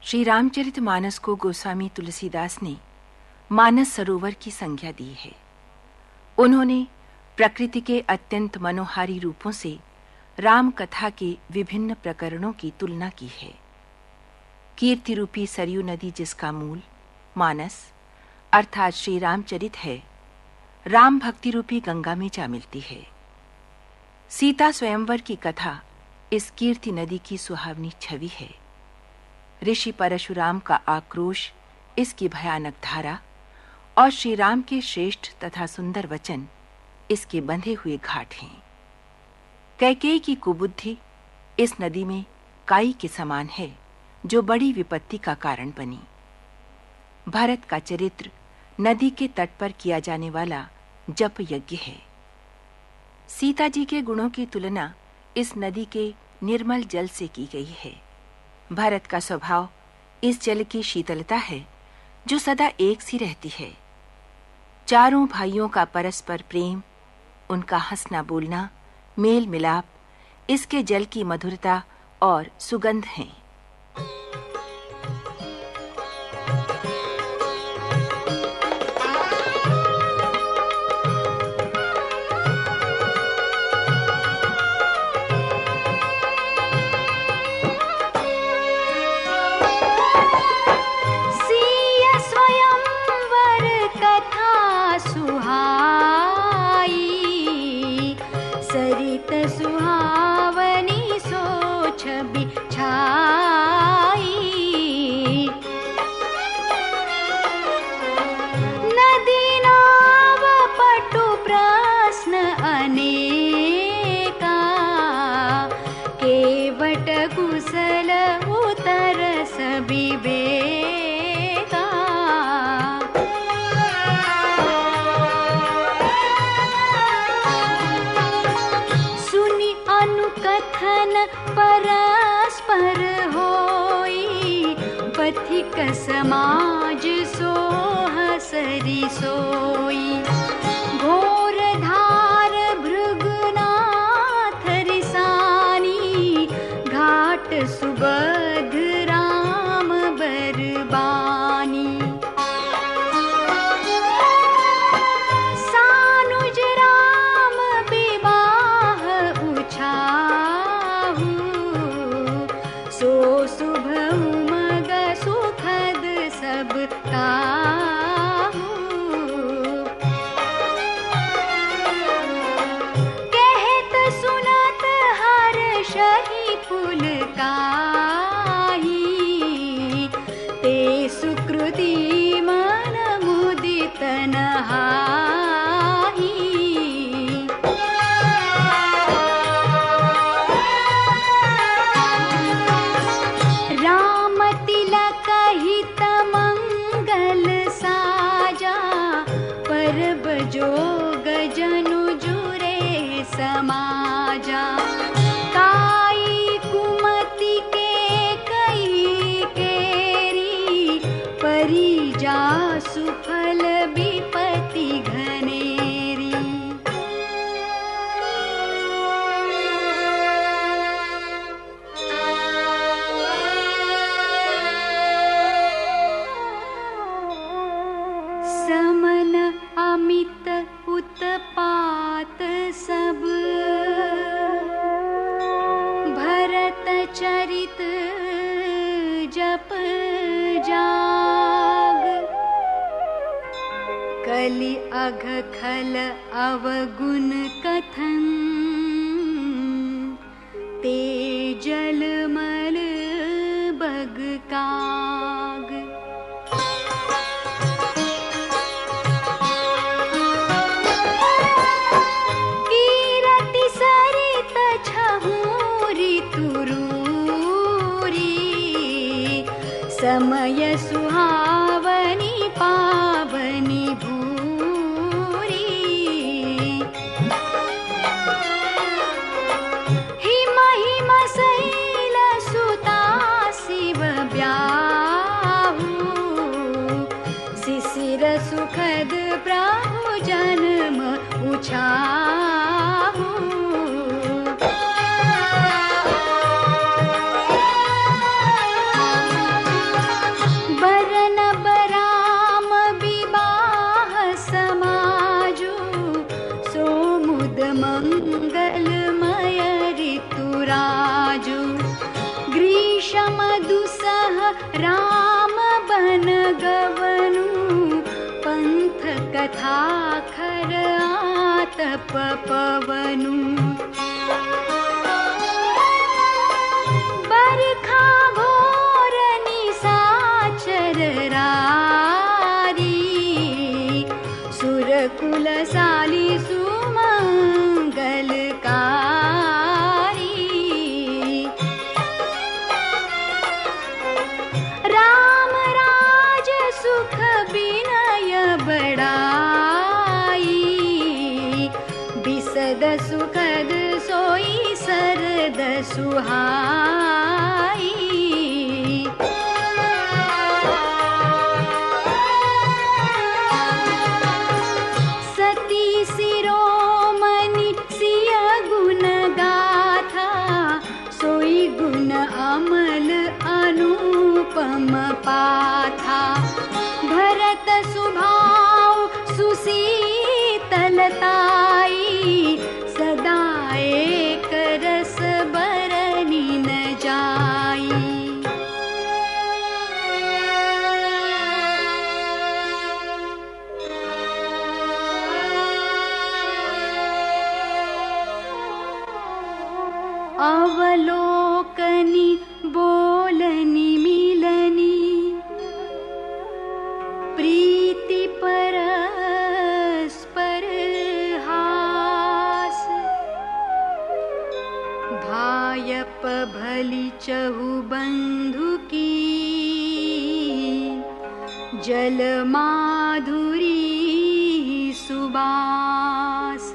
श्री रामचरितमानस को गोस्वामी तुलसीदास ने मानस सरोवर की संज्ञा दी है। उन्होंने प्रकृति के अत्यंत मनोहारी रूपों से राम कथा के विभिन्न प्रकरणों की तुलना की है। कीर्ति रूपी सरयू नदी, जिसका मूल मानस अर्थात श्री रामचरित है, राम भक्ति रूपी गंगा में जा मिलती है। सीता स्वयंवर की कथा इस कीर्ति नदी की सुहावनी छवि है। ऋषि परशुराम का आक्रोश इसकी भयानक धारा और श्री राम के श्रेष्ठ तथा सुंदर वचन इसके बंधे हुए घाट हैं। कैकेयी की कुबुद्धि इस नदी में काई के समान है, जो बड़ी विपत्ति का कारण बनी। भरत का चरित्र नदी के तट पर किया जाने वाला जप यज्ञ है। सीता जी के गुणों की तुलना इस नदी के निर्मल जल से की गई है। भरत का स्वभाव इस जल की शीतलता है, जो सदा एक सी रहती है। चारों भाइयों का परस्पर प्रेम, उनका हंसना बोलना, मेल मिलाप इसके जल की मधुरता और सुगंध हैं। सरित सुहावनी सोच बिछाई, नदी नाव पटु प्रश्न अनेका, केवट कुशल उतर सविवेका। कथन परस्पर होई, पथिक समाज सोह सरि सोई। घोर धार भृगुनाथ रिसानी, घाट सुबध राम बरबानी। सो शुभ उमग सुखद सब काहू, कहत सुनत हर्षहि पुलकाहि। ते सुकृति मन मुदित नहाहि, हित मंगल साजा। परब जोग जनु जुरे समाजा, काई कुमति के कई केरी, परिजा सुफल विपति घनेरी। समन अमित उत्पात सब, भरत चरित जप जाग। कलि अघ खल अवगुण कथन, ते जलमल बग काग। समय सुहावनी पावनी भूरी, हिम हिम शैल सुता शिव ब्याहू। शिशिर सुखद प्रभु जन्म उछाहू। मंगलमय ऋतुराजु ग्रीष्म दुसह राम बन गवनु पंथ कथा खर आतप पवनु बरखा घोर निशाचर रारी सुरकुल साली सुमंगलकारी राम राज सुख विनय बड़ाई बिसद सुखद सोई सरद सुहाई सती शिरोमणि सिय गुण गाथा सोई गुण अमल अनुपम पाथा भरत सुभाव सुशीतलताई सदा एक रस बरनी न जाई अवलोकनी बोलनी मिलनी प्रीति परस्पर हास भायप भली चहु बंधु की जल माधुरी सुबास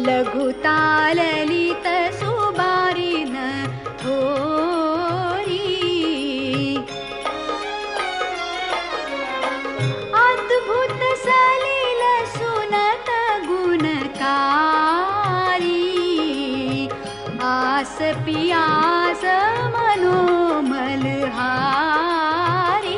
लघुता ललित सुबारिन थोरी अद्भुत सलिल सुनत गुणकारी आस पियास मनोमल हारी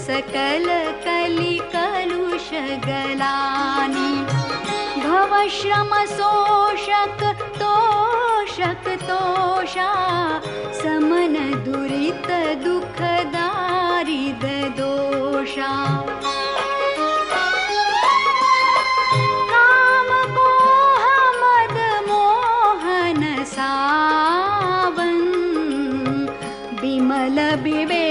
सकल कलि कलुष गलानि भव श्रम शोषक तोषा समन दुरित दुख दारिद दोषा काम मोह मद मोहन सावन विमल विवेक